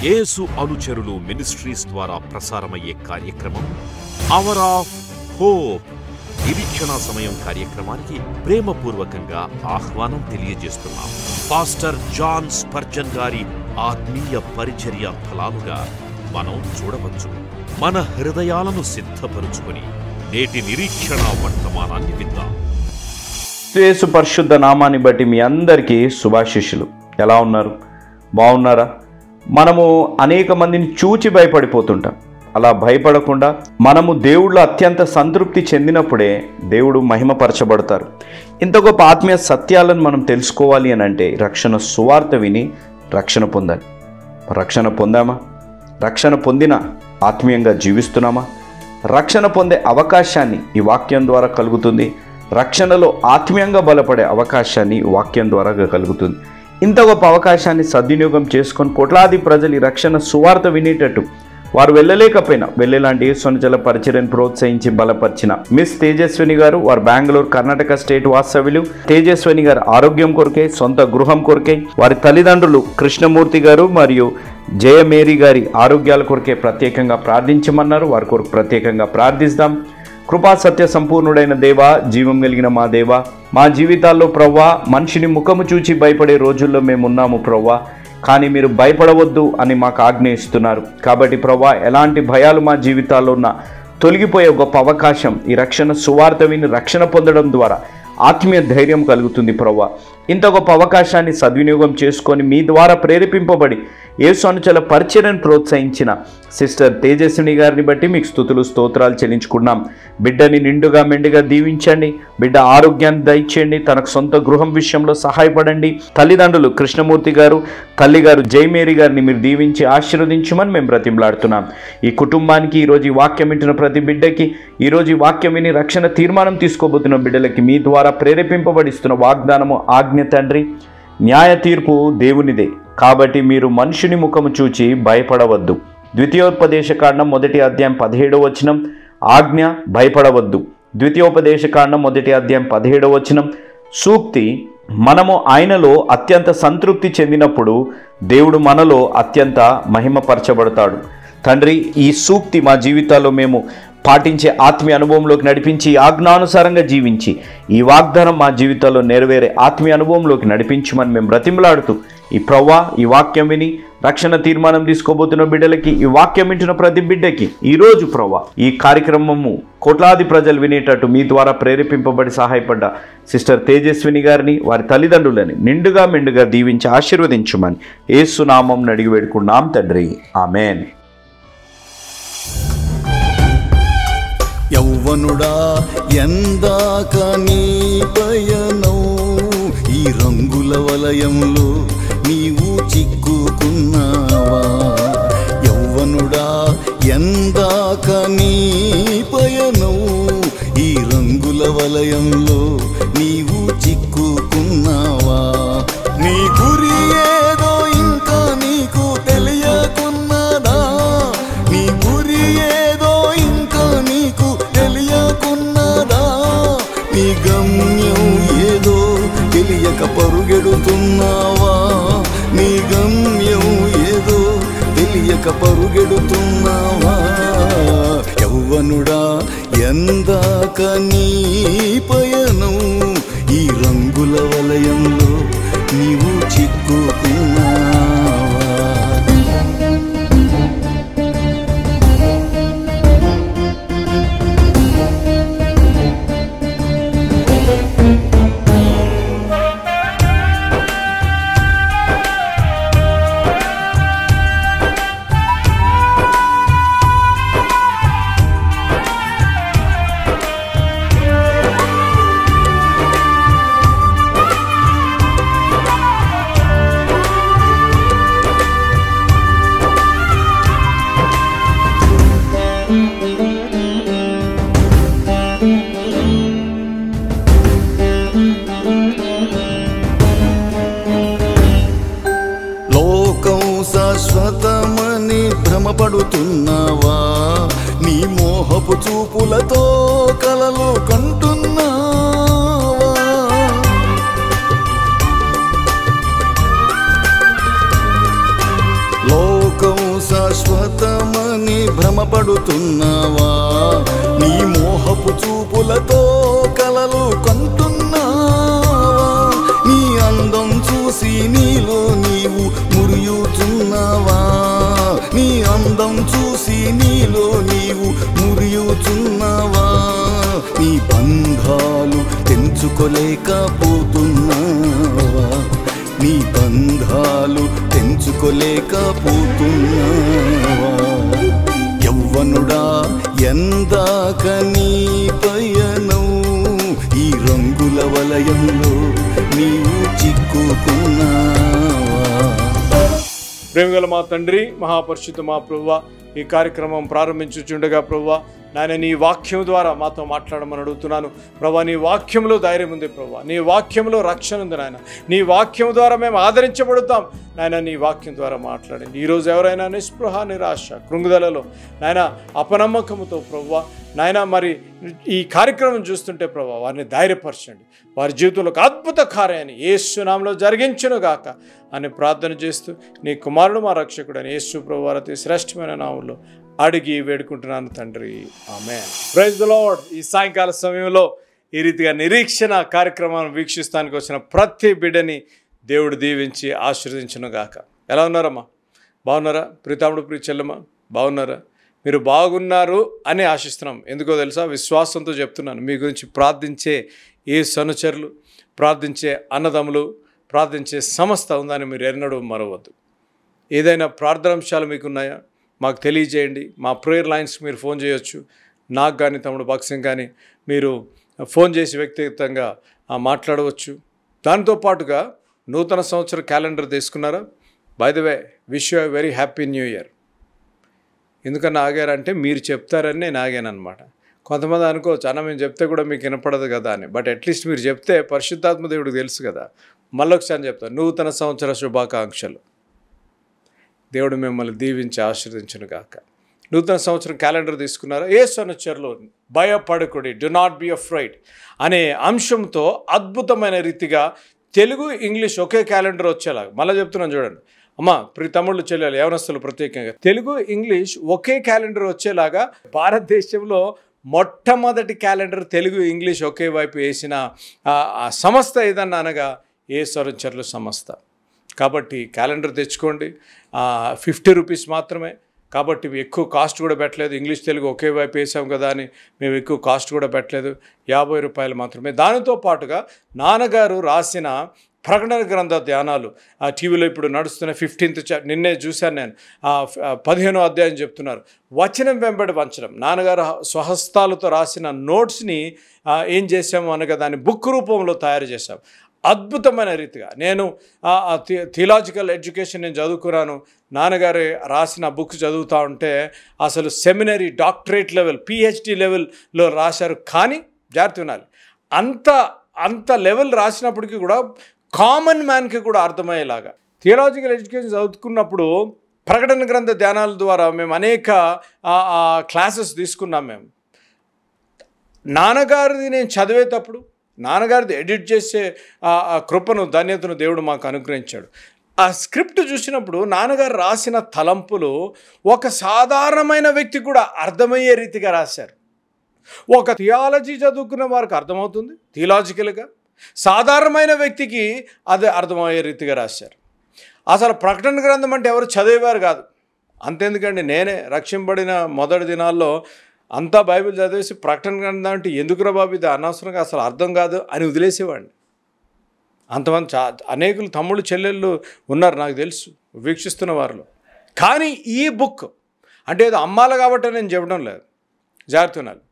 యేసు అనుచరులు మినిస్ట్రీస్ ద్వారా ప్రసారమయ్యే కార్యక్రమం అవర్ ఆఫ్ హోప్. నిరీక్షణ సమయం కార్యక్రమానికి ప్రేమపూర్వకంగా ఆహ్వానం తెలియజేస్తున్నాం. పాస్టర్ జాన్ స్పర్జన్ గారి ఆత్మీయ పరిచర్య ఫలాలుగా మనం చూడవచ్చు. మన హృదయాలను సిద్ధపరుచుకొని నేటి నిరీక్షణ వర్తమానాన్ని విందాం. యేసు పరిశుద్ధ నామాన్ని బట్టి మీ అందరికీ శుభాశీస్సులు. ఎలా ఉన్నారు? బాగున్నారా? మనము అనేక మందిని చూచి భయపడిపోతుంటాం. అలా భయపడకుండా మనము దేవుళ్ళో అత్యంత సంతృప్తి చెందినప్పుడే దేవుడు మహిమపరచబడతారు. ఇంత గొప్ప ఆత్మీయ సత్యాలను మనం తెలుసుకోవాలి అని అంటే రక్షణ సువార్త విని రక్షణ పొందాలి. రక్షణ పొందామా? రక్షణ పొందిన ఆత్మీయంగా జీవిస్తున్నామా? రక్షణ పొందే అవకాశాన్ని ఈ వాక్యం ద్వారా కలుగుతుంది. రక్షణలో ఆత్మీయంగా బలపడే అవకాశాన్ని వాక్యం ద్వారా కలుగుతుంది. ఇంత గొప్ప అవకాశాన్ని సద్వినియోగం చేసుకొని కోట్లాది ప్రజలు ఈ రక్షణ సువార్త వినేటట్టు వారు వెళ్ళలేకపోయినా వెళ్ళేలాంటి యేసునిజల పరిచర్యను ప్రోత్సహించి బలపరిచిన మిస్ తేజస్విని గారు, వారు బెంగళూరు కర్ణాటక స్టేట్ వాస్తవ్యులు. తేజస్విని గారు ఆరోగ్యం కొరకే, సొంత గృహం కొరకే, వారి తల్లిదండ్రులు కృష్ణమూర్తి గారు మరియు జయమేరీ గారి ఆరోగ్యాల కొరకే ప్రత్యేకంగా ప్రార్థించమన్నారు. వారి కొరకు ప్రత్యేకంగా ప్రార్థిస్తాం. కృపా సత్య సంపూర్ణుడైన దేవా, జీవం కలిగిన మా దేవా, మా జీవితాల్లో ప్రవ్వా మనిషిని ముఖము చూచి భయపడే రోజుల్లో మేమున్నాము ప్రవ్వా. కానీ మీరు భయపడవద్దు అని మాకు ఆజ్ఞ ఇస్తున్నారు. కాబట్టి ప్రవ్వా ఎలాంటి భయాలు మా జీవితాల్లో ఉన్న తొలగిపోయే గొప్ప అవకాశం ఈ రక్షణ సువార్త విని రక్షణ పొందడం ద్వారా ఆత్మీయ ధైర్యం కలుగుతుంది ప్రవ్వా. ఇంత గొప్ప అవకాశాన్ని సద్వినియోగం చేసుకొని మీ ద్వారా ప్రేరేపింపబడి యేసు అనుచరుల పరిచర్యను ప్రోత్సహించిన సిస్టర్ తేజస్విని గారిని బట్టి మీకు స్తుతులు స్తోత్రాలు చెల్లించుకున్నాం. బిడ్డని నిండుగా మెండుగా దీవించండి. బిడ్డ ఆరోగ్యాన్ని దయచేయండి. తనకు సొంత గృహం విషయంలో సహాయపడండి. తల్లిదండ్రులు కృష్ణమూర్తి గారు, తల్లిగారు జయమేరీ గారిని మీరు దీవించి ఆశీర్వదించమని మేము బ్రతిమలాడుతున్నాం. ఈ కుటుంబానికి, ఈరోజు ఈ వాక్యం వింటున్న ప్రతి బిడ్డకి, ఈరోజు ఈ వాక్యం విని రక్షణ తీర్మానం తీసుకోబోతున్న బిడ్డలకి మీ ద్వారా ప్రేరేపింపబడిస్తున్న వాగ్దానము ఆజ్ఞ తండ్రి, న్యాయ తీర్పు దేవునిదే. కాబట్టి మీరు మనుషుని ముఖము చూచి భయపడవద్దు. ద్వితీయోపదేశకాండం 1వ అధ్యాయం 17వ వచనం. ఆజ్ఞ భయపడవద్దు. ద్వితీయోపదేశకాండం 1వ అధ్యాయం 17వ వచనం. సూక్తి, మనము ఆయనలో అత్యంత సంతృప్తి చెందినప్పుడు దేవుడు మనలో అత్యంత మహిమపరచబడతాడు. తండ్రి, ఈ సూక్తి మా జీవితాల్లో మేము పాటించే ఆత్మీయ అనుభవంలోకి నడిపించి ఆజ్ఞానుసారంగా జీవించి ఈ వాగ్దానం మా జీవితాల్లో నెరవేరే ఆత్మీయ అనుభవంలోకి నడిపించమని మేము బ్రతిమలాడుతూ ఈ ప్రవ్వా ఈ వాక్యం విని రక్షణ తీర్మానం తీసుకోబోతున్న బిడ్డలకి, ఈ వాక్యం వింటున్న ప్రతి బిడ్డకి ఈరోజు ప్రవ్వా ఈ కార్యక్రమము కోట్లాది ప్రజలు వినేటట్టు మీ ద్వారా ప్రేరేపింపబడి సహాయపడ్డ సిస్టర్ తేజస్విని గారిని, వారి తల్లిదండ్రులని నిండుగా మెండుగా దీవించి ఆశీర్వదించమని యేసు నామమున అడిగి వేడుకున్నాం తండ్రి. ఆమేన్. యౌవనుడా ఎందాక నీ పయనం, ఈ రంగుల వలయంలో నీవు చిక్కుకున్నావా? యౌవనుడా ఎందాక నీ పయనం, ఈ రంగుల వలయంలో నీవు చిక్కుకున్నావా? నీ గురి ఏదో ఇంకా నీకు తెలియకున్నదా? నీ గురి ఏదో ఇంకా నీకు తెలియకున్నదా? నీ గమ్యం ఏదో తెలియక పరుగెడుతున్నావా? నీ గమ్యం ఏదో తెలియక పరుగెడుతున్నావా? యౌవనుడా ఎందాక నీ పయనం, ఈ రంగుల వలయంలో నీవు చిక్కుకున్నావా? శాశ్వతమని భ్రమపడుతున్నావా? నీ మోహపు చూపులతో కలలు కంటున్నావా? లోకం శాశ్వతమని భ్రమపడుతున్నావా? నీ మోహపు చూపులతో కలలు కంటున్నావా? నీ అందం చూసి నీలో నీవు మురియుచున్నావా? నీ అందం చూసి నీలో నీవు మురియుచున్నావా? నీ బంధాలు తెంచుకోలేకపోతున్నావా? నీ బంధాలు తెంచుకోలేకపోతున్నావా? యవ్వనుడా, ఎందాక నీ పయనం? ఈ రంగుల వలయంలో నీవు చిక్కుకున్నావా? ప్రేమగల మా తండ్రి, మహాపరిశుద్ధ మా ప్రభువా, ఈ కార్యక్రమం ప్రారంభించుచుండగా ప్రభువా, నాయన నీ వాక్యం ద్వారా మాతో మాట్లాడమని అడుగుతున్నాను ప్రభా. నీ వాక్యంలో ధైర్యం ఉంది ప్రభా, నీ వాక్యంలో రక్షణ ఉంది నాయన. నీ వాక్యం ద్వారా మేము ఆదరించబడతాం నాయన. నీ వాక్యం ద్వారా మాట్లాడండి. ఈరోజు ఎవరైనా నిస్పృహ, నిరాశ, కృంగుదలలో నాయన, అపనమ్మకంతో ప్రభువా నాయన, మరి ఈ కార్యక్రమం చూస్తుంటే ప్రభా వారిని ధైర్యపరచండి. వారి జీవితంలో ఒక అద్భుత కార్యాన్ని యేసు నామములో జరిగించును గాక అని ప్రార్థన చేస్తూ నీ కుమారుడు మా రక్షకుడు అని యేసు ప్రభువు అతి శ్రేష్టమైన నామములో అడిగి వేడుకుంటున్నాను తండ్రి, ఆమేన్. Praise the Lord. ఈ సాయంకాల సమయంలో ఈ రీతిగా నిరీక్షణ కార్యక్రమాన్ని వీక్షిస్తానికి వచ్చిన ప్రతి బిడ్డని దేవుడు దీవించి ఆశీర్వదించును గాక. ఎలా ఉన్నారమ్మా? బాగున్నారా? ప్రీతాముడు, ప్రియ చెల్లెమ్మ బాగున్నారా? మీరు బాగున్నారు అని ఆశిస్తున్నాం. ఎందుకో తెలుసా? విశ్వాసంతో చెప్తున్నాను. మీ గురించి ప్రార్థించే ఏ సనుచరులు, ప్రార్థించే అన్నదమ్ములు, ప్రార్థించే సంస్థ ఉందని మీరు ఎన్నడూ మరవద్దు. ఏదైనా ప్రార్థనాంశాలు మీకున్నాయా మాకు తెలియజేయండి. మా ప్రేయర్ లైన్స్ మీరు ఫోన్ చేయొచ్చు. నాకు కానీ తమ్ముడు భక్సింగ్ కానీ మీరు ఫోన్ చేసి వ్యక్తిగతంగా మాట్లాడవచ్చు. దాంతో పాటుగా నూతన సంవత్సర క్యాలెండర్ తీసుకున్నారా? By the way, wish you very happy new year. ఎందుకన్నా ఆగారంటే మీరు చెప్తారని నేను ఆగాను అనమాట. కొంతమంది అనుకోవచ్చు, అన్న మేము చెప్తే కూడా మీకు వినపడదు కదా అని. బట్ అట్లీస్ట్ మీరు చెప్తే పరిశుద్ధాత్మ దేవుడికి తెలుసు కదా. మళ్ళొకసారి చెప్తాను, నూతన సంవత్సర శుభాకాంక్షలు. దేవుడు మిమ్మల్ని దీవించి ఆశీర్వదించును గాక. నూతన సంవత్సరం క్యాలెండర్ తీసుకున్నారా? యేసు అనుచరులు భయపడకుడి, డు నాట్ బి అఫ్రైడ్ అనే అంశంతో అద్భుతమైన రీతిగా తెలుగు, ఇంగ్లీష్ ఒకే క్యాలెండర్ వచ్చేలాగా, మళ్ళీ చెప్తున్నాను చూడండి అమ్మ, ప్రియ తమ్ముళ్ళు, చెల్లెలు, యవనస్తులు ప్రత్యేకంగా తెలుగు, ఇంగ్లీష్ ఒకే క్యాలెండర్ వచ్చేలాగా భారతదేశంలో మొట్టమొదటి క్యాలెండర్ తెలుగు, ఇంగ్లీష్ ఒకే వైపు వేసిన సంస్థ ఏదన్నా అనగా యేసు అనుచరుల సంస్థ. కాబట్టి క్యాలెండర్ తెచ్చుకోండి. 50 రూపీస్ మాత్రమే. కాబట్టి ఎక్కువ కాస్ట్ కూడా పెట్టలేదు. ఇంగ్లీష్, తెలుగు ఒకే వైపు వేసాం కదా అని మేము ఎక్కువ కాస్ట్ కూడా పెట్టలేదు. 50 రూపాయలు మాత్రమే. దానితో పాటుగా నాన్నగారు రాసిన ప్రకటన గ్రంథ ధ్యానాలు టీవీలో ఇప్పుడు నడుస్తున్న 15th నిన్నే చూశాను నేను. 15వ అధ్యాయం చెప్తున్నారు. వచనం వెంబడి వంచడం. నాన్నగారు స్వహస్తాలతో రాసిన నోట్స్ని ఏం చేసాము అనగా దాన్ని బుక్ రూపంలో తయారు చేశాం. అద్భుతమైన రీతిగా నేను థియలాజికల్ ఎడ్యుకేషన్ నేను చదువుకున్నాను. నాన్నగారు రాసిన బుక్ చదువుతూ ఉంటే అసలు సెమినరీ, డాక్టరేట్ లెవెల్, PhD లెవెల్లో రాశారు. కానీ జాగ్రత్త వినాలి, అంత లెవెల్ రాసినప్పటికీ కూడా కామన్ మ్యాన్కి కూడా అర్థమయ్యేలాగా థియలాజికల్ ఎడ్యుకేషన్ చదువుకున్నప్పుడు ప్రకటన గ్రంథ ధ్యానాల ద్వారా మేము అనేక క్లాసెస్ తీసుకున్నాం. మేము నాన్నగారిది నేను చదివేటప్పుడు నాన్నగారిది ఎడిట్ చేసే కృపను, ధన్యతను దేవుడు మాకు అనుగ్రహించాడు. ఆ స్క్రిప్ట్ చూసినప్పుడు నాన్నగారు రాసిన తలంపులు ఒక సాధారణమైన వ్యక్తి కూడా అర్థమయ్యే రీతిగా రాశారు. ఒక థియాలజీ చదువుకున్న వారికి అర్థమవుతుంది థియలాజికల్గా, సాధారణమైన వ్యక్తికి అది అర్థమయ్యే రీతిగా రాశారు. అసలు ప్రకటన గ్రంథం అంటే ఎవరు చదివేవారు కాదు. అంతెందుకండి, నేనే రక్షింపబడిన మొదటి దినాల్లో అంతా బైబిల్ చదివేసి ప్రకటన గ్రంథం అంటే ఎందుకురా బాబు ఇది అనవసరంగా, అసలు అర్థం కాదు అని వదిలేసేవాడిని. అంతమంది అనేకులు తమ్ముళ్ళు, చెల్లెళ్ళు ఉన్నారు నాకు తెలుసు వీక్షిస్తున్న వారిలో. కానీ ఈ బుక్ అంటే ఏదో అమ్మాల కాబట్టి నేను చెప్పడం లేదు, జాగ్రత్త ఉన్నారు.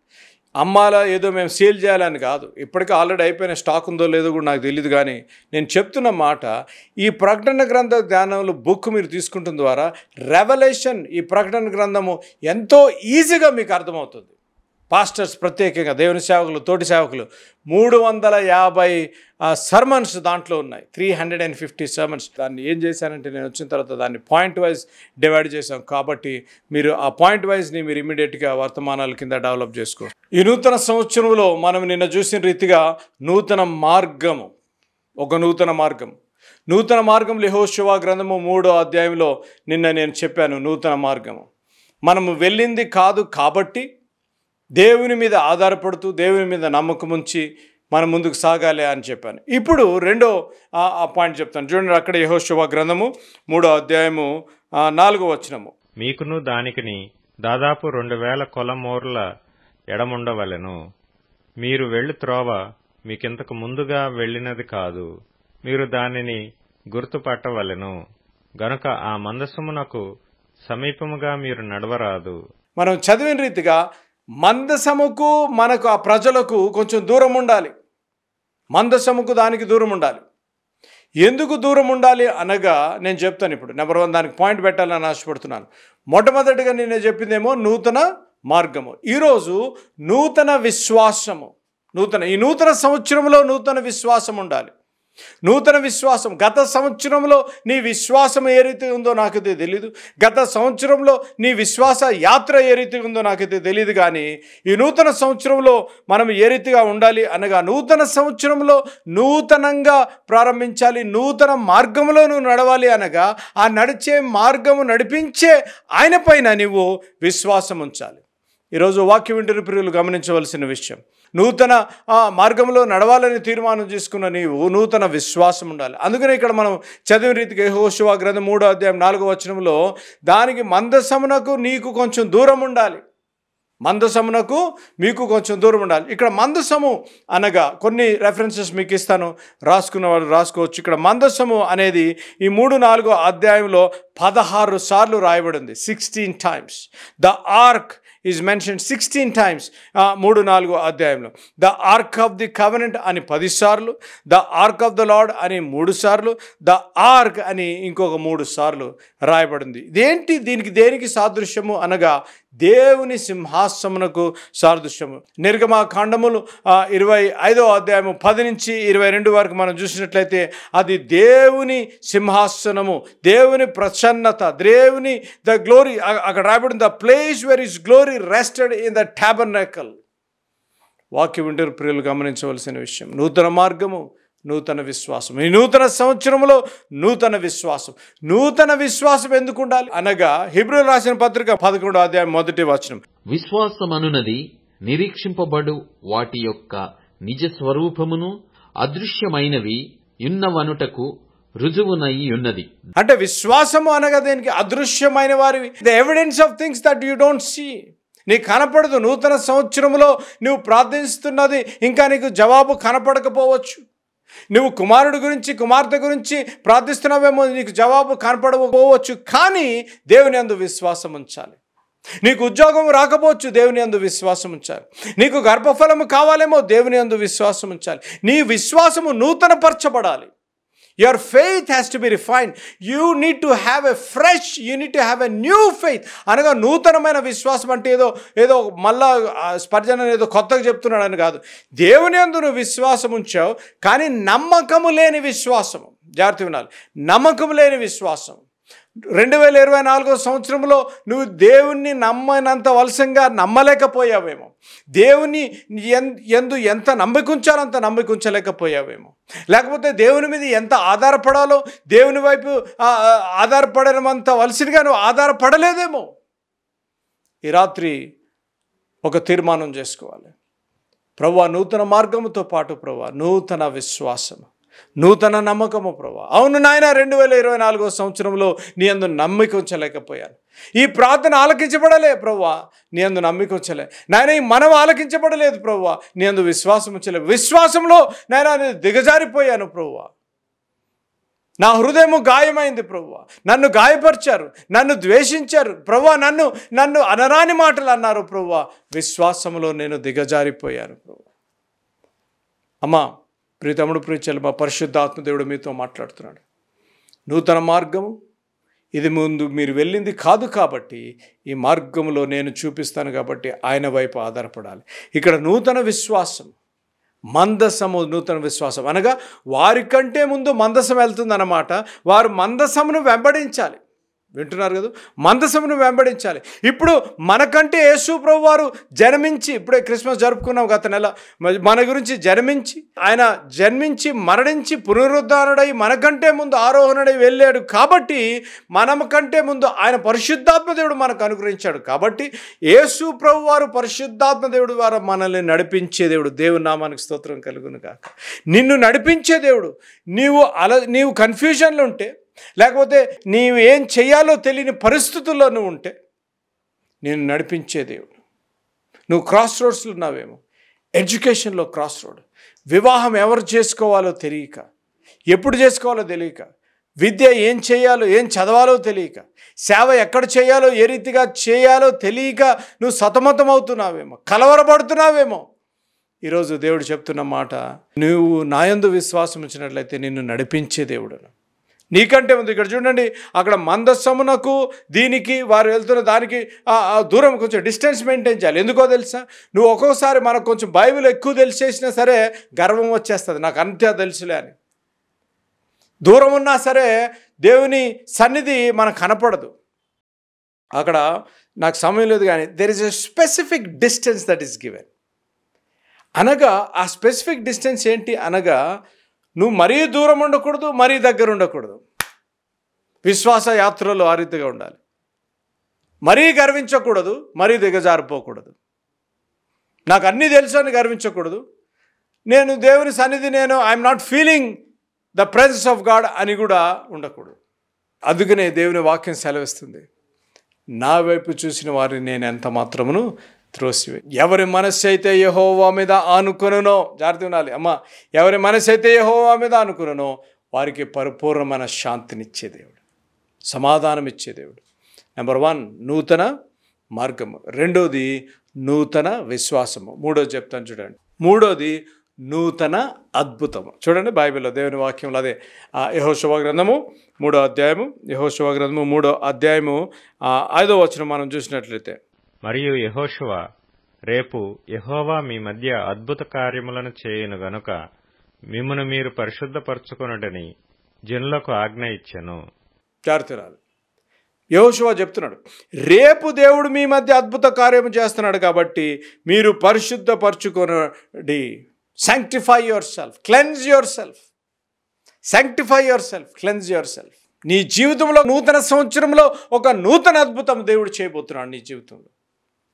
అమ్మాల ఏదో మేము సేల్ చేయాలని కాదు. ఇప్పటికీ ఆల్రెడీ అయిపోయిన స్టాక్ ఉందో లేదో కూడా నాకు తెలియదు. కానీ నేను చెప్తున్న మాట, ఈ ప్రకటన గ్రంథ ధ్యానంలో బుక్ మీరు తీసుకుంటున్న ద్వారా రెవల్యూషన్, ఈ ప్రకటన గ్రంథము ఎంతో ఈజీగా మీకు అర్థమవుతుంది. పాస్టర్స్ ప్రత్యేకంగా, దేవుని సేవకులు, తోటి సేవకులు 350 సర్మన్స్ దాంట్లో ఉన్నాయి. 350 సర్మన్స్. దాన్ని ఏం చేశానంటే నేను వచ్చిన తర్వాత దాన్ని పాయింట్ వైజ్ డివైడ్ చేశాం. కాబట్టి మీరు ఆ పాయింట్ వైజ్ని మీరు ఇమీడియట్గా వర్తమానాల కింద డెవలప్ చేసుకో. ఈ నూతన సంవత్సరంలో మనం నిన్న చూసిన రీతిగా నూతన మార్గము, ఒక నూతన మార్గం. నూతన మార్గంలో యెహోషువ గ్రంథము 3వ అధ్యాయంలో నిన్న నేను చెప్పాను. నూతన మార్గము మనము వెళ్ళింది కాదు కాబట్టి దేవుని మీద ఆధారపడుతూ దేవుని మీద నమ్మకం ఉంచి మనం ముందుకు సాగాలి అని చెప్పాను. ఇప్పుడు రెండో పాయింట్ చెప్తాను చూడండి. అక్కడ యెహోషువ గ్రంథము 3వ అధ్యాయము 4వ వచనము. మీకును దానికిని దాదాపు 2000 కొలమోర్ల ఎడముండవలెను. మీరు వెళ్ళు త్రోవ మీకింతకు ముందుగా వెళ్ళినది కాదు, మీరు దానిని గుర్తుపట్టవలెను. గనుక ఆ మందసమునకు సమీపముగా మీరు నడవరాదు. మనం చదివిన రీతిగా మందసముకు మనకు ఆ ప్రజలకు కొంచెం దూరం ఉండాలి. మందసముకు దానికి దూరం ఉండాలి. ఎందుకు దూరం ఉండాలి అనగా నేను చెప్తాను. ఇప్పుడు నెంబర్ 1 దానికి పాయింట్ పెట్టాలని ఆశపడుతున్నాను. మొట్టమొదటిగా నేను చెప్పిందేమో నూతన మార్గము. ఈరోజు నూతన విశ్వాసము, ఈ నూతన సంవత్సరంలో నూతన విశ్వాసం ఉండాలి. నూతన విశ్వాసం. గత సంవత్సరంలో నీ విశ్వాసం ఏ రీతి ఉందో నాకైతే తెలీదు. గత సంవత్సరంలో నీ విశ్వాస యాత్ర ఏ రీతి ఉందో నాకైతే తెలియదు. కానీ ఈ నూతన సంవత్సరంలో మనం ఏ రీతిగా ఉండాలి అనగా నూతన సంవత్సరంలో నూతనంగా ప్రారంభించాలి. నూతన మార్గంలో నువ్వు నడవాలి అనగా ఆ నడిచే మార్గము నడిపించే ఆయన పైన నువ్వు విశ్వాసం ఉంచాలి. ఈరోజు వాక్యం వింటున్న ప్రియులు గమనించవలసిన విషయం, నూతన మార్గంలో నడవాలని తీర్మానం చేసుకున్న నీవు నూతన విశ్వాసం ఉండాలి. అందుకనే ఇక్కడ మనం చదివిన రీతిగా యెహోషువ గ్రంథం 3వ అధ్యాయం 4వ వచనంలో దానికి మందసమునకు నీకు కొంచెం దూరం ఉండాలి. మందసమునకు మీకు కొంచెం దూరం ఉండాలి. ఇక్కడ మందసము అనగా కొన్ని రెఫరెన్సెస్ మీకు ఇస్తాను, రాసుకున్న వాళ్ళు రాసుకోవచ్చు. ఇక్కడ మందసము అనేది ఈ 3-4 అధ్యాయంలో 16 సార్లు రాయబడింది. 16 times. The arc is mentioned 16 times 3-4 అధ్యాయంలో. The arc of the covenant అని 10 సార్లు, the arc of the lord అని 3 సార్లు, ద ఆర్క్ అని ఇంకొక 3 సార్లు రాయబడింది. ఇదేంటి, దేనికి సాదృశ్యము అనగా దేవుని సింహాసనమునకు సాదృశ్యము. నిర్గమకాండములు 25వ అధ్యాయము 10 నుంచి 22 వరకు మనం చూసినట్లయితే అది దేవుని సింహాసనము, దేవుని ప్రసన్నత, దేవుని ద గ్లోరీ అక్కడ రాయబడింది. The place where is glory rested in the tabernacle. వాక్యం వింటున్న ప్రియులు గమనించవలసిన విషయం, నూతన మార్గము, నూతన విశ్వాసం. ఈ నూతన సంవత్సరంలో నూతన విశ్వాసం. నూతన విశ్వాసం ఎందుకు ఉండాలి అనగా హెబ్రీయులకు రాసిన పత్రిక 11వ అధ్యాయం 1వ వచనం. విశ్వాసమనునది నిరీక్షింపబడు వాటి యొక్క నిజ స్వరూపమును అదృశ్యమైనవి యున్నవనుటకు రుజువునై ఉన్నది. అంటే విశ్వాసము అనగా దేనికి? అదృశ్యమైన వారివి. The evidence of things that you don't see. నీకు కనపడదు. నూతన సంవత్సరంలో నువ్వు ప్రార్థిస్తున్నది ఇంకా నీకు జవాబు కనపడకపోవచ్చు. నువ్వు కుమారుడు గురించి, కుమార్తె గురించి ప్రార్థిస్తున్నావేమో, నీకు జవాబు కనపడకపోవచ్చు. కానీ దేవుని యందు విశ్వాసం ఉంచాలి. నీకు ఉద్యోగం రాకపోవచ్చు, దేవుని యందు విశ్వాసం ఉంచాలి. నీకు గర్భఫలము కావాలేమో, దేవుని యందు విశ్వాసం ఉంచాలి. నీ విశ్వాసము నూతనపరచబడాలి. Your faith has to be refined. You need to have a fresh, you need to have a new faith. అనగా నూతనమైన విశ్వాసం అంటే ఏదో మళ్ళా స్పర్జన ఏదో కొత్తగా చెప్తున్నాడని కాదు. దేవుని యందు నువ్వు విశ్వాసం ఉంచావు, కానీ నమ్మకము లేని విశ్వాసము. జాగ్రత్త వినాలి. నమ్మకం లేని విశ్వాసం. 2024 సంవత్సరంలో నువ్వు దేవుణ్ణి నమ్మనంత వలసంగా నమ్మలేకపోయావేమో, దేవుని యందు ఎంత నమ్మకుంచాలో అంత నమ్మకుంచలేకపోయావేమో, లేకపోతే దేవుని మీద ఎంత ఆధారపడాలో దేవుని వైపు ఆధారపడనంత వలసిగా నువ్వు ఆధారపడలేదేమో. ఈ రాత్రి ఒక తీర్మానం చేసుకోవాలి. ప్రభువా, నూతన మార్గముతో పాటు ప్రభువా నూతన విశ్వాసము, నూతన నమ్మకము ప్రభువా. అవును నాయన, 2024 సంవత్సరంలో నీ యందు నమ్మిక ఉంచలేకపోయాను. ఈ ప్రార్థన ఆలకించబడలే ప్రభువా, నీ యందు నమ్మిక ఉంచలే నాయన. ఈ మనం ఆలకించబడలేదు ప్రభువా, నీ యందు విశ్వాసం ఉంచలే. విశ్వాసంలో నాయన నేను దిగజారిపోయాను ప్రభువా. నా హృదయము గాయమైంది ప్రభువా. నన్ను గాయపరిచారు, నన్ను ద్వేషించారు ప్రభువా, నన్ను అనరాని మాటలు అన్నారు ప్రభువా. విశ్వాసంలో నేను దిగజారిపోయాను ప్రభువా. అమ్మా, ప్రియతముడు, ప్రియచెల్లెమ్మ, పరిశుద్ధాత్మదేవుడు మీతో మాట్లాడుతున్నాడు. నూతన మార్గము ఇది ముందు మీరు వెళ్ళింది కాదు కాబట్టి ఈ మార్గంలో నేను చూపిస్తాను కాబట్టి ఆయన వైపు ఆధారపడాలి. ఇక్కడ నూతన విశ్వాసం, మందసము, నూతన విశ్వాసం అనగా వారికంటే ముందు మందసం వెళ్తుందన్నమాట. వారు మందసమును వెంబడించాలి. వింటున్నారు కదా, మందసమును వెంబడించాలి. ఇప్పుడు మనకంటే యేసు ప్రభు వారు జన్మించి, ఇప్పుడే క్రిస్మస్ జరుపుకున్నాం గత నెల, మన గురించి ఆయన జన్మించి మరణించి పునరుద్ధానుడై మనకంటే ముందు ఆరోహణుడై వెళ్ళాడు. కాబట్టి మనకంటే ముందు ఆయన పరిశుద్ధాత్మ దేవుడు మనకు అనుగ్రహించాడు. కాబట్టి యేసు ప్రభు వారు పరిశుద్ధాత్మ దేవుడు ద్వారా మనల్ని నడిపించే దేవుడు. దేవుని నామానికి స్తోత్రం కలుగును గాక. నిన్ను నడిపించే దేవుడు. నీవు కన్ఫ్యూజన్లో ఉంటే, లేకపోతే నీవు ఏం చేయాలో తెలియని పరిస్థితుల్లో నువ్వు ఉంటే, నేను నడిపించే దేవుడు. నువ్వు క్రాస్ రోడ్స్లో ఉన్నావేమో, ఎడ్యుకేషన్లో క్రాస్ రోడ్, వివాహం ఎవరు చేసుకోవాలో తెలియక, ఎప్పుడు చేసుకోవాలో తెలియక, విద్య ఏం చేయాలో ఏం చదవాలో తెలియక, సేవ ఎక్కడ చేయాలో ఏ రీతిగా చేయాలో తెలియక నువ్వు సతమతమవుతున్నావేమో, కలవరపడుతున్నావేమో. ఈరోజు దేవుడు చెప్తున్న మాట, నువ్వు నాయందు విశ్వాసం ఉంచినట్లయితే నిన్ను నడిపించే దేవుడు. నీకంటే ముందు ఇక్కడ చూడండి, అక్కడ మందస్సమునకు దీనికి వారు వెళ్తున్న దానికి దూరం కొంచెం డిస్టెన్స్ మెయింటైన్ చేయాలి. ఎందుకో తెలుసా, నువ్వు ఒక్కోసారి మనకు కొంచెం బైబిల్ ఎక్కువ తెలిసేసినా సరే గర్వం వచ్చేస్తుంది, నాకు అంతే తెలుసులే అని. దూరం ఉన్నా సరే దేవుని సన్నిధి మనకు కనపడదు. అక్కడ నాకు సమయం లేదు, కానీ there is a specific distance that is given. అనగా ఆ స్పెసిఫిక్ డిస్టెన్స్ ఏంటి అనగా, నువ్వు మరీ దూరం ఉండకూడదు, మరీ దగ్గర ఉండకూడదు. విశ్వాస యాత్రలో ఆ రీతిగా ఉండాలి. మరీ గర్వించకూడదు, మరీ దిగజారిపోకూడదు. నాకు అన్నీ తెలుసు అని గర్వించకూడదు. నేను దేవుని సన్నిధి, I'm not feeling the presence of God అని కూడా ఉండకూడదు. అందుకనే దేవుని వాక్యం సెలవిస్తుంది, నా వైపు చూసిన వారిని నేను ఎంత మాత్రమును త్రోసివే. ఎవరి మనస్సు అయితే యెహోవా మీద ఆనుకొనునో, జాగ్రత్త వినాలి అమ్మ, ఎవరి మనస్సు అయితే యెహోవా మీద ఆనుకొనునో వారికి పరిపూర్ణమైన శాంతినిచ్చే దేవుడు, సమాధానం ఇచ్చే దేవుడు. నెంబర్ 1 నూతన మార్గము, రెండోది నూతన విశ్వాసము, మూడోది చెప్తాను చూడండి, మూడోది నూతన అద్భుతము. చూడండి బైబిల్లో దేవుని వాక్యంలో అదే యెహోషువ గ్రంథము 3వ అధ్యాయము, యెహోషువ గ్రంథము 3వ అధ్యాయము 5వ వచనం మనం చూసినట్లయితే, మరియు యెహోషువ, రేపు యెహోవా మీ మధ్య అద్భుత కార్యములను చేయును గనుక మిమ్మును మీరు పరిశుద్ధపరచుకొనుటని జనులకు ఆజ్ఞ ఇచ్చెను. జాగ్రత్తరాలు యెహోషువ చెప్తున్నాడు, రేపు దేవుడు మీ మధ్య అద్భుత కార్యము చేస్తున్నాడు కాబట్టి మీరు పరిశుద్ధపరచుకొనండి. Sanctify yourself, cleanse yourself, sanctify yourself, cleanse yourself. నీ జీవితంలో నూతన సంవత్సరంలో ఒక నూతన అద్భుతం దేవుడు చేయబోతున్నాడు నీ జీవితంలో.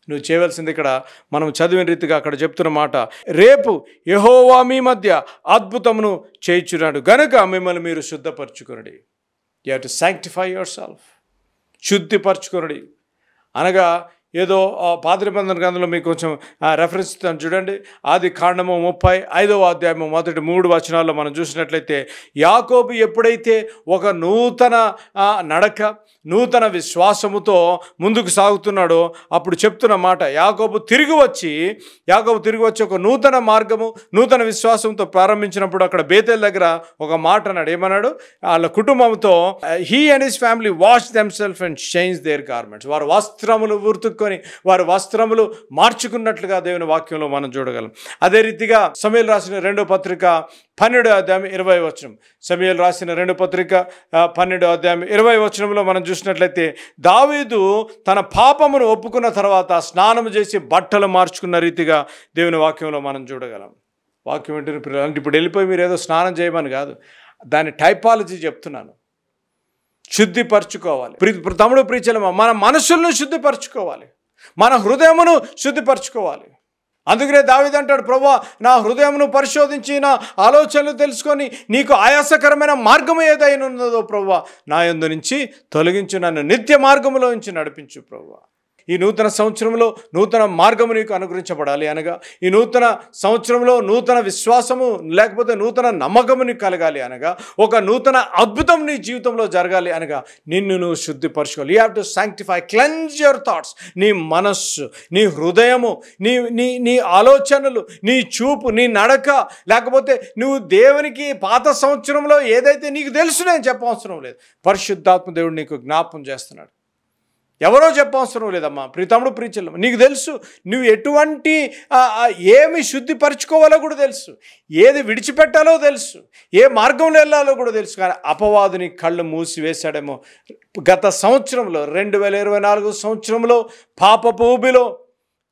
నువ్వు చేయవలసింది ఇక్కడ మనం చదివిన రీతిగా అక్కడ చెప్తున్న మాట, రేపు యెహోవా మీ మధ్య అద్భుతమును చేయుచున్నాడు గనుక మిమ్మల్ని మీరు శుద్ధపరచుకొనుడి. You have to sanctify yourself, శుద్ధిపరచుకొనుడి. అనగా ఏదో పాత నిబంధన గ్రంథంలో మీకు కొంచెం రెఫరెన్స్ ఇస్తాను చూడండి. ఆది కాండము 35వ అధ్యాయము 1-3 వచనాల్లో మనం చూసినట్లయితే, యాకోబు ఎప్పుడైతే ఒక నూతన నడక, నూతన విశ్వాసముతో ముందుకు సాగుతున్నాడో అప్పుడు చెప్తున్న మాట, యాకోబు తిరిగి వచ్చి ఒక నూతన మార్గము, నూతన విశ్వాసంతో ప్రారంభించినప్పుడు అక్కడ బేతేల్ దగ్గర ఒక మాట అన్నాడు. ఏమన్నాడు? వాళ్ళ కుటుంబంతో he and his family wash themself and change their garments. వారు వస్త్రములు ఉతుక్కొని వారు వస్త్రములు మార్చుకున్నట్లుగా దేవుని వాక్యంలో మనం చూడగలం. అదే రీతిగా సమూయేలు రాసిన 2వ పత్రిక 12వ అధ్యాయం 20వ వచనం, సమూయేలు రాసిన 2వ పత్రిక 12వ అధ్యాయం 20వ వచనంలో మనం చూసినట్లయితే, దావీదు తన పాపమును ఒప్పుకున్న తర్వాత స్నానం చేసి బట్టలు మార్చుకున్న రీతిగా దేవుని వాక్యంలో మనం చూడగలం. వాక్యం ఏంటంటే, అంటే ఇప్పుడు వెళ్ళిపోయి మీరు ఏదో స్నానం చేయమని కాదు, దాని టైపాలజీ చెప్తున్నాను. శుద్ధిపరచుకోవాలి. తమ్ముడు ప్రీచలమా, మన మనసులను శుద్ధిపరచుకోవాలి, మన హృదయమును శుద్ధిపరచుకోవాలి. అందుకనే దావీదు అంటాడు, ప్రభువా నా హృదయమును పరిశోధించి నా ఆలోచనలు తెలుసుకొని నీకు ఆయాసకరమైన మార్గము ఏదైనా ఉన్నదో ప్రభువా నా యందు నుంచి తొలగించు, నన్ను నిత్య మార్గములో నుంచి నడిపించు ప్రభువా. ఈ నూతన సంవత్సరంలో నూతన మార్గము నీకు అనుగ్రహించబడాలి అనగా, ఈ నూతన సంవత్సరంలో నూతన విశ్వాసము లేకపోతే నూతన నమ్మకము నీకు కలగాలి అనగా, ఒక నూతన అద్భుతం నీ జీవితంలో జరగాలి అనగా నిన్ను నువ్వు శుద్ధిపరచుకోవాలి. You have to sanctify, cleanse your thoughts. నీ మనస్సు, నీ హృదయము, నీ నీ నీ ఆలోచనలు, నీ చూపు, నీ నడక, లేకపోతే నువ్వు దేవునికి పాత సంవత్సరంలో ఏదైతే నీకు తెలుసు నేను చెప్పవసరం లేదు, పరిశుద్ధాత్మ దేవుడు నీకు జ్ఞాపకం చేస్తున్నాడు. ఎవరో చెప్పవసరం లేదమ్మా. ప్రీతముడు ప్రీచలు, నీకు తెలుసు నువ్వు ఎటువంటి ఏమి శుద్ధిపరచుకోవాలో కూడా తెలుసు, ఏది విడిచిపెట్టాలో తెలుసు, ఏ మార్గంలో వెళ్ళాలో కూడా తెలుసు. కానీ అపవాదుని కళ్ళు మూసివేశాడేమో. గత సంవత్సరంలో 2024 సంవత్సరంలో పాపపు ఊబిలో,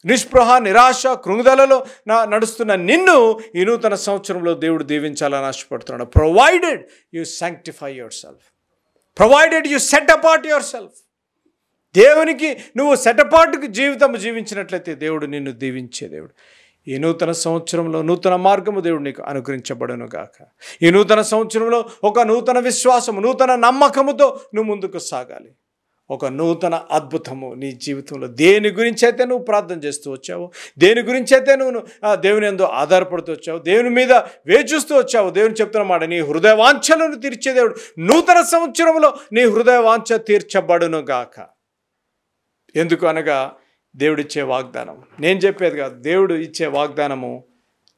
నిస్పృహ, నిరాశ, కృంగుదలలో నడుస్తున్న నిన్ను ఈ నూతన సంవత్సరంలో దేవుడు దీవించాలని ఆశపడుతున్నాడు. Provided you sanctify your self, provided you set apart your self. దేవునికి నువ్వు సెటపాటుకు జీవితం జీవించినట్లయితే దేవుడు నిన్ను దీవించే దేవుడు. ఈ నూతన సంవత్సరంలో నూతన మార్గము దేవుడు నీకు అనుగ్రహించబడును గాక. ఈ నూతన సంవత్సరంలో ఒక నూతన విశ్వాసము, నూతన నమ్మకముతో నువ్వు ముందుకు సాగాలి. ఒక నూతన అద్భుతము నీ జీవితంలో. దేని గురించి అయితే నువ్వు ప్రార్థన చేస్తూ వచ్చావు, దేని గురించి అయితే నువ్వు దేవుని యందు ఆధారపడుతూ వచ్చావు, దేవుని మీద వేచూస్తూ వచ్చావు, దేవుని చెప్తున్న మాట, నీ హృదయ వాంఛలను తీర్చే దేవుడు నూతన సంవత్సరంలో నీ హృదయ వాంఛ తీర్చబడును గాక. ఎందుకు అనగా దేవుడిచ్చే వాగ్దానం, నేను చెప్పేది కాదు, దేవుడు ఇచ్చే వాగ్దానము.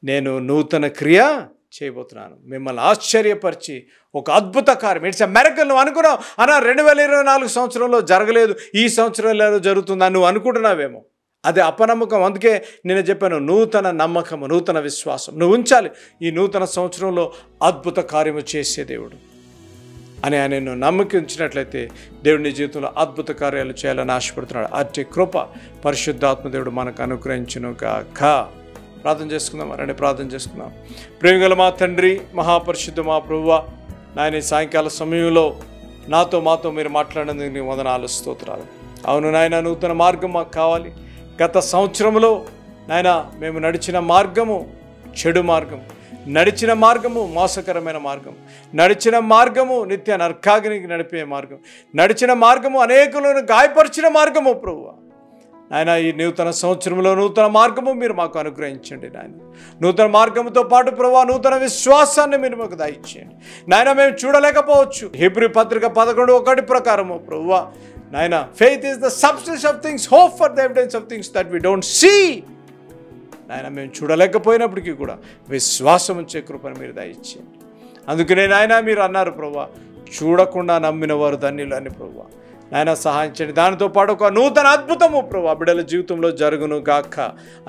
నేను నూతన క్రియ చేయబోతున్నాను, మిమ్మల్ని ఆశ్చర్యపరిచి ఒక అద్భుత కార్యం. It's a miracle. నువ్వు అనుకున్నావు అన్నా 2024 సంవత్సరంలో జరగలేదు, ఈ సంవత్సరంలో జరుగుతుందని నువ్వు అనుకుంటున్నావేమో. అది అపనమ్మకం. అందుకే నేను చెప్పాను, నూతన నమ్మకము, నూతన విశ్వాసం నువ్వు ఉంచాలి. ఈ నూతన సంవత్సరంలో అద్భుత కార్యము చేసే దేవుడు అని ఆయన నమ్మకం ఉంచినట్లయితే దేవుడు నీ జీవితంలో అద్భుత కార్యాలు చేయాలని ఆశపడుతున్నాడు. అట్టి కృప పరిశుద్ధాత్మ దేవుడు మనకు అనుగ్రహించును గాక. ప్రార్థన చేసుకుందాం, రండి ప్రార్థన చేసుకుందాం. ప్రేమగల మా తండ్రి, మహాపరిశుద్ధ మా ప్రభువా, నాయన సాయంకాల సమయంలో మాతో మీరు మాట్లాడినందుకు నీ వందనాలు, స్తోత్రాలు. అవును నాయన, నూతన మార్గం మాకు కావాలి. గత సంవత్సరంలో నాయన మేము నడిచిన మార్గము చెడు మార్గం, నడిచిన మార్గము మోసకరమైన మార్గం, నడిచిన మార్గము నిత్య నరకాగ్నికి నడిపే మార్గం, నడిచిన మార్గము అనేకులను గాయపరిచిన మార్గము ప్రభువా. నాయన, ఈ నూతన సంవత్సరంలో నూతన మార్గము మీరు మాకు అనుగ్రహించండి నాయన. నూతన మార్గంతో పాటు ప్రభువా నూతన విశ్వాసాన్ని మీరు మాకు దయచేయండి నాయన. మేము చూడలేకపోవచ్చు, హెబ్రీ పత్రిక 11:1 ప్రకారము ప్రభువా నాయన, faith is the substance of things, hope for the evidence of things that we don't see. నాయన, మేము చూడలేకపోయినప్పటికీ కూడా విశ్వాసం ఉంచే కృపను మీరు దయచేయండి. అందుకనే నాయన మీరు అన్నారు ప్రభువా, చూడకుండా నమ్మిన వారు ధన్యులు అని ప్రభువా. నాయన సహాయించండి. దానితో పాటు ఒక నూతన అద్భుతము ప్రభువా బిడ్డల జీవితంలో జరుగును గాక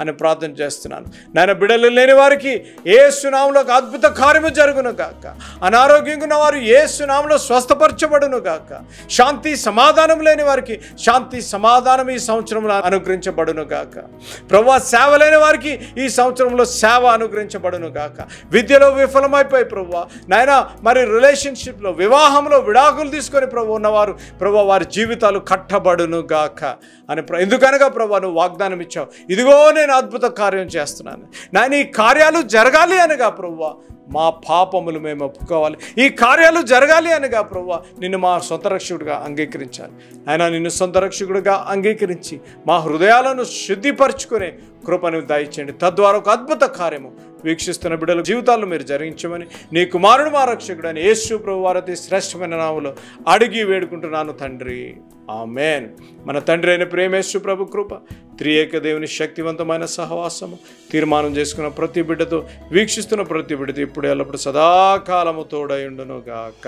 అని ప్రార్థన చేస్తున్నాను. నాయన, బిడ్డలు లేని వారికి యేసు నామములో ఒక అద్భుత కార్యము జరుగును గాక. అనారోగ్యంగా ఉన్న వారు యేసు నామములో స్వస్థపరచబడును గాక. శాంతి సమాధానం లేని వారికి శాంతి సమాధానం ఈ సంవత్సరంలో అనుగ్రహించబడును గాక. ప్రభువా, సేవ లేని వారికి ఈ సంవత్సరంలో సేవ అనుగ్రహించబడును గాక. విద్యలో విఫలమైపోయి ప్రభువా నాయన, మరి రిలేషన్షిప్లో, వివాహంలో విడాకులు తీసుకొని ప్రభు ఉన్నవారు ప్రభువా వారి జీవితాలు కట్టబడును గాక అని. ఎందుకనగా ప్రభు నువ్వు వాగ్దానం ఇచ్చావు, ఇదిగో నేను అద్భుత కార్యం చేస్తున్నాను నాయన. ఈ కార్యాలు జరగాలి అనగా ప్రభువా మా పాపములు మేము ఒప్పుకోవాలి. ఈ కార్యాలు జరగాలి అనగా ప్రభువా నిన్ను మా సొంత రక్షకుడిగా అంగీకరించాలి. ఆయన నిన్ను సొంత రక్షకుడిగా అంగీకరించి మా హృదయాలను శుద్ధిపరచుకునే కృపను దయచేయండి. తద్వారా ఒక అద్భుత కార్యము వీక్షిస్తున్న బిడ్డల జీవితాలను మీరు జరిగించమని నీ కుమారుడు మా రక్షకుడు అని యేసు ప్రభు వారి శ్రేష్టమైన నామములో అడిగి వేడుకుంటున్నాను తండ్రి, ఆమేన్. మన తండ్రి అయిన ప్రేమేశ్వర ప్రభు కృప, త్రియేక దేవుని శక్తివంతమైన సహవాసము తీర్మానం చేసుకున్న ప్రతి బిడ్డతో, వీక్షిస్తున్న ప్రతి బిడ్డతో ఇప్పుడు ఎల్లప్పుడు సదాకాలము తోడయుండును గాక.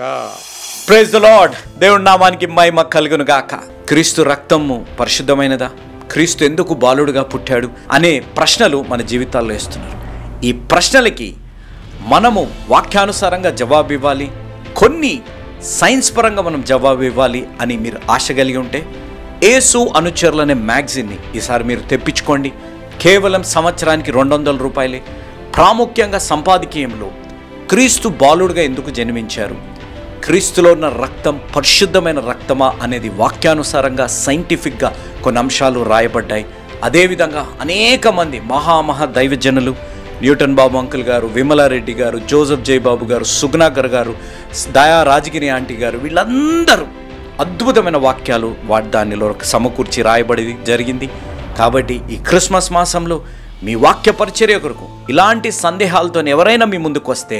Praise the Lord. దేవుడి నామానికి మహిమ కలుగును గాక. క్రీస్తు రక్తము పరిశుద్ధమైనదా? క్రీస్తు ఎందుకు బాలుడుగా పుట్టాడు అనే ప్రశ్నలు మన జీవితాల్లో వేస్తున్నారు. ఈ ప్రశ్నలకి మనము వాక్యానుసారంగా జవాబు ఇవ్వాలి, కొన్ని సైన్స్ పరంగా మనం జవాబు ఇవ్వాలి అని మీరు ఆశ కలిగి ఉంటే యేసు అనుచరులు అనే మ్యాగజైన్ని ఈసారి మీరు తెప్పించుకోండి. కేవలం సంవత్సరానికి 200 రూపాయలే. ప్రాముఖ్యంగా సంపాదకీయంలో క్రీస్తు బాలుడుగా ఎందుకు జన్మించారు, క్రీస్తులో ఉన్న రక్తం పరిశుద్ధమైన రక్తమా అనేది వాక్యానుసారంగా సైంటిఫిక్గా కొన్ని అంశాలు రాయబడ్డాయి. అదేవిధంగా అనేక మంది మహా దైవజనులు, న్యూటన్ బాబు అంకుల్ గారు, విమలారెడ్డి గారు, జోసెఫ్ జయబాబు గారు, సుగ్నాకర్ గారు, దయా రాజగిరి ఆంటీ గారు, వీళ్ళందరూ అద్భుతమైన వాక్యాలు దానిలో సమకూర్చి రాయబడి జరిగింది. కాబట్టి ఈ క్రిస్మస్ మాసంలో మీ వాక్య పరిచర్య కొరకు ఇలాంటి సందేహాలతో ఎవరైనా మీ ముందుకు వస్తే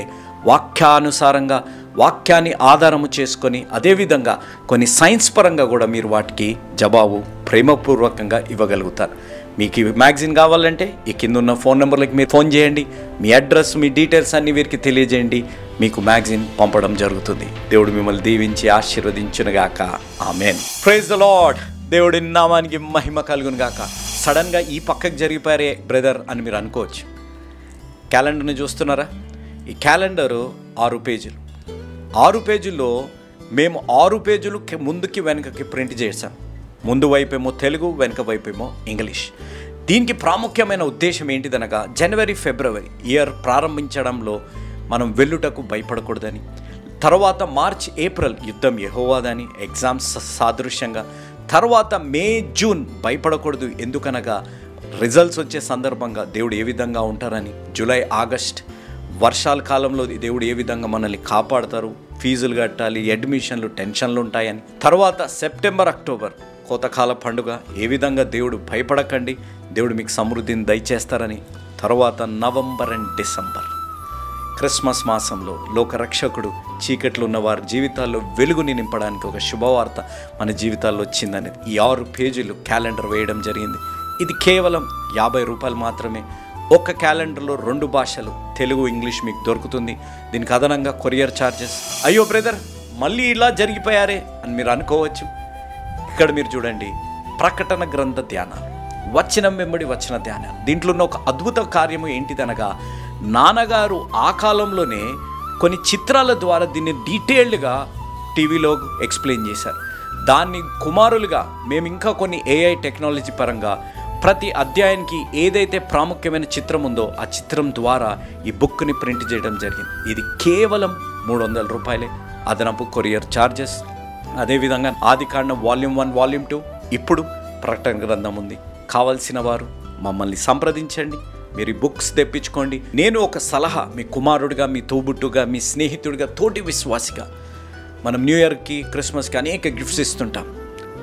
వాక్యానుసారంగా వాక్యాన్ని ఆధారము చేసుకొని, అదేవిధంగా కొన్ని సైన్స్ పరంగా కూడా మీరు వాటికి జవాబు ప్రేమపూర్వకంగా ఇవ్వగలుగుతారు. మీకు ఈ మ్యాగజైన్ కావాలంటే ఈ కింద ఉన్న ఫోన్ నెంబర్లకి మీరు ఫోన్ చేయండి. మీ అడ్రస్, మీ డీటెయిల్స్ అన్నీ వీరికి తెలియజేయండి. మీకు మ్యాగజైన్ పంపడం జరుగుతుంది. దేవుడు మిమ్మల్ని దీవించి ఆశీర్వదించునుగాక. ఆమేన్. Praise the Lord. దేవుడి నామానికి మహిమ కలుగును గాక. సడన్గా ఈ పక్కకు జరిగిపోయారే బ్రదర్ అని మీరు అనుకోవచ్చు. క్యాలెండర్ని చూస్తున్నారా? ఈ క్యాలెండరు 6 పేజీలు. 6 పేజీల్లో మేము 6 పేజీలు ముందుకి వెనకకి ప్రింట్ చేసాం. ముందు వైపేమో తెలుగు, వెనక వైపేమో ఇంగ్లీష్. దీనికి ప్రాముఖ్యమైన ఉద్దేశం ఏంటిదనగా జనవరి, ఫిబ్రవరి ఇయర్ ప్రారంభించడంలో మనం వెల్లుటకు భయపడకూడదని, తర్వాత మార్చ్, ఏప్రిల్ యుద్ధం యెహోవాదని, ఎగ్జామ్స్ సాదృశ్యంగా, తర్వాత మే, జూన్ భయపడకూడదు ఎందుకనగా రిజల్ట్స్ వచ్చే సందర్భంగా దేవుడు ఏ విధంగా ఉంటారని, జూలై, ఆగస్ట్ వర్షాల కాలంలో దేవుడు ఏ విధంగా మనల్ని కాపాడతారు, ఫీజులు కట్టాలి, అడ్మిషన్లు, టెన్షన్లు ఉంటాయని, తర్వాత సెప్టెంబర్, అక్టోబర్ కోతకాల పండుగ, ఏ విధంగా దేవుడు భయపడకండి, దేవుడు మీకు సమృద్ధిని దయచేస్తారని, తర్వాత నవంబర్ అండ్ డిసెంబర్ క్రిస్మస్ మాసంలో లోకరక్షకుడు చీకట్లు ఉన్న వారి జీవితాల్లో వెలుగుని నింపడానికి ఒక శుభవార్త మన జీవితాల్లో వచ్చిందని ఈ 6 పేజీలు క్యాలెండర్ వేయడం జరిగింది. ఇది కేవలం 50 రూపాయలు మాత్రమే. ఒక క్యాలెండర్లో 2 భాషలు, తెలుగు, ఇంగ్లీష్ మీకు దొరుకుతుంది. దీనికి అదనంగా కొరియర్ ఛార్జెస్. అయ్యో బ్రదర్ మళ్ళీ ఇలా జరిగిపోయారే అని మీరు అనుకోవచ్చు. ఇక్కడ మీరు చూడండి, ప్రకటన గ్రంథ ధ్యానాలు, వచనం వెంబడి వచన ధ్యానాలు. దీంట్లో ఉన్న ఒక అద్భుత కార్యము ఏంటిదనగా నాన్నగారు ఆ కాలంలోనే కొన్ని చిత్రాల ద్వారా దీన్ని డీటెయిల్డ్గా టీవీలో ఎక్స్ప్లెయిన్ చేశారు. దాన్ని కుమారులుగా మేము ఇంకా కొన్ని AI టెక్నాలజీ పరంగా ప్రతి అధ్యాయానికి ఏదైతే ప్రాముఖ్యమైన చిత్రం ఉందో ఆ చిత్రం ద్వారా ఈ బుక్ని ప్రింట్ చేయడం జరిగింది. ఇది కేవలం 300 రూపాయలే, అదనపు కొరియర్ ఛార్జెస్. అదేవిధంగా ఆదికాండం వాల్యూమ్ 1, వాల్యూమ్ 2, ఇప్పుడు ప్రకటన గ్రంథం ఉంది. కావలసిన వారు మమ్మల్ని సంప్రదించండి, మీరు ఈ బుక్స్ తెప్పించుకోండి. నేను ఒక సలహా, మీ కుమారుడిగా, మీ తోబుట్టుగా, మీ స్నేహితుడిగా, తోటి విశ్వాసిగా, మనం న్యూ ఇయర్కి, క్రిస్మస్కి అనేక గిఫ్ట్స్ ఇస్తుంటాం.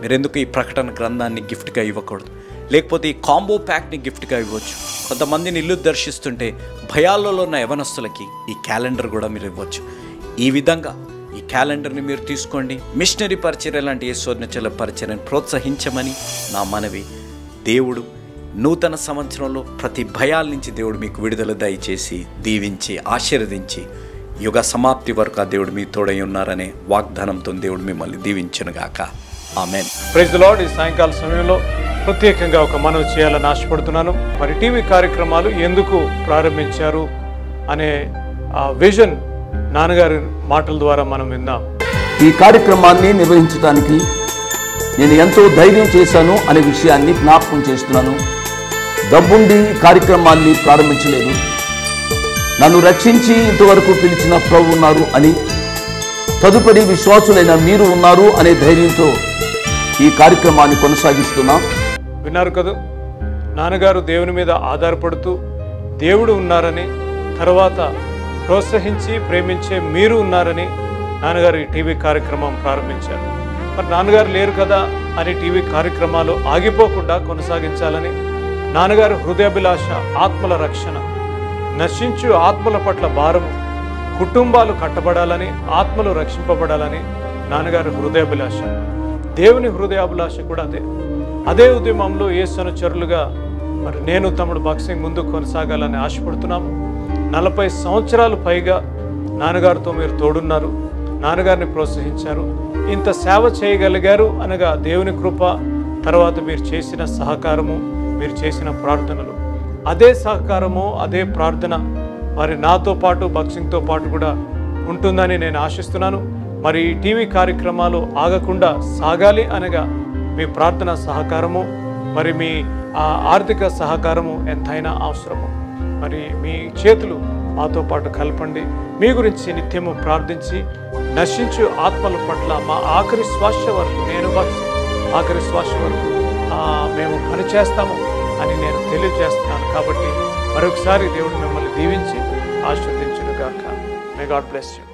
మీరు ఎందుకు ఈ ప్రకటన గ్రంథాన్ని గిఫ్ట్గా ఇవ్వకూడదు? లేకపోతే ఈ కాంబో ప్యాక్ని గిఫ్ట్గా ఇవ్వచ్చు. కొంతమందిని ఇల్లు దర్శిస్తుంటే భయాలలో ఉన్న యవనస్తులకి ఈ క్యాలెండర్ కూడా మీరు ఇవ్వచ్చు. ఈ విధంగా ఈ క్యాలెండర్ని మీరు తీసుకోండి. మిషనరీ పరిచర్య లాంటి యేసోన్నచల పరిచర్యను ప్రోత్సహించమని నా మనవి. దేవుడు నూతన సంవత్సరంలో ప్రతి భయాల నుంచి దేవుడు మీకు విడుదల దయచేసి దీవించి ఆశీర్వదించి యుగ సమాప్తి వరకు ఆ దేవుడు మీ తోడై ఉన్నారనే వాగ్దానంతో దేవుడు మిమ్మల్ని దీవించునుగాక. ఆమేన్. Praise the Lord. ఈ సాయంకాల సమయంలో ప్రత్యేకంగా ఒక మనవి చేయాలని ఆశపడుతున్నాను. మరి టీవీ కార్యక్రమాలు ఎందుకు ప్రారంభించారు అనే ఆ విజన్ నాన్నగారి మాటల ద్వారా మనం విందాం. ఈ కార్యక్రమాన్ని నిర్వహించడానికి నేను ఎంతో ధైర్యం చేశాను అనే విషయాన్ని జ్ఞాపకం చేస్తున్నాను. డబ్బుండి కార్యక్రమాన్ని ప్రారంభించలేదు. నన్ను రక్షించి ఇంతవరకు పిలిచిన ప్రభు ఉన్నారు అని, తదుపరి విశ్వాసులైన మీరు ఉన్నారు అనే ధైర్యంతో ఈ కార్యక్రమాన్ని కొనసాగిస్తున్నాం. విన్నారు కదా, నాన్నగారు దేవుని మీద ఆధారపడుతూ దేవుడు ఉన్నారని, తర్వాత ప్రోత్సహించి ప్రేమించే మీరు ఉన్నారని నాన్నగారు ఈ టీవీ కార్యక్రమం ప్రారంభించారు. మరి నాన్నగారు లేరు కదా అని టీవీ కార్యక్రమాలు ఆగిపోకుండా కొనసాగించాలని, నాన్నగారు హృదయాభిలాష ఆత్మల రక్షణ, నశించు ఆత్మల పట్ల భారము, కుటుంబాలు కట్టబడాలని, ఆత్మలు రక్షింపబడాలని నాన్నగారు హృదయాభిలాష. దేవుని హృదయాభిలాష కూడా అదే ఉద్యమంలో యేసు అనుచరులుగా మరి నేను తమ్ముడు బాక్సింగ్ ముందు కొనసాగాలని ఆశపడుతున్నాము. 40 సంవత్సరాలు పైగా నాన్నగారితో మీరు తోడున్నారు, నాన్నగారిని ప్రోత్సహించారు, ఇంత సేవ చేయగలిగారు అనగా దేవుని కృప, తర్వాత మీరు చేసిన సహకారము, మీరు చేసిన ప్రార్థనలు, అదే సహకారము, అదే ప్రార్థన మరి నాతో పాటు బాక్సింగ్తో పాటు కూడా ఉంటుందని నేను ఆశిస్తున్నాను. మరి ఈ టీవీ కార్యక్రమాలు ఆగకుండా సాగాలి అనగా మీ ప్రార్థన సహకారము, మరి మీ ఆర్థిక సహకారము ఎంతైనా అవసరము. మరి మీ చేతులు మాతో పాటు కలపండి. మీ గురించి నిత్యము ప్రార్థించి నశించు ఆత్మల పట్ల మా ఆఖరి శ్వాస వరకు, నేను ఆఖరి శ్వాస వరకు మేము పనిచేస్తాము అని నేను తెలియజేస్తున్నాను. కాబట్టి మరొకసారి దేవుడు మిమ్మల్ని దీవించి ఆశీర్వదించును గాక. May God bless you.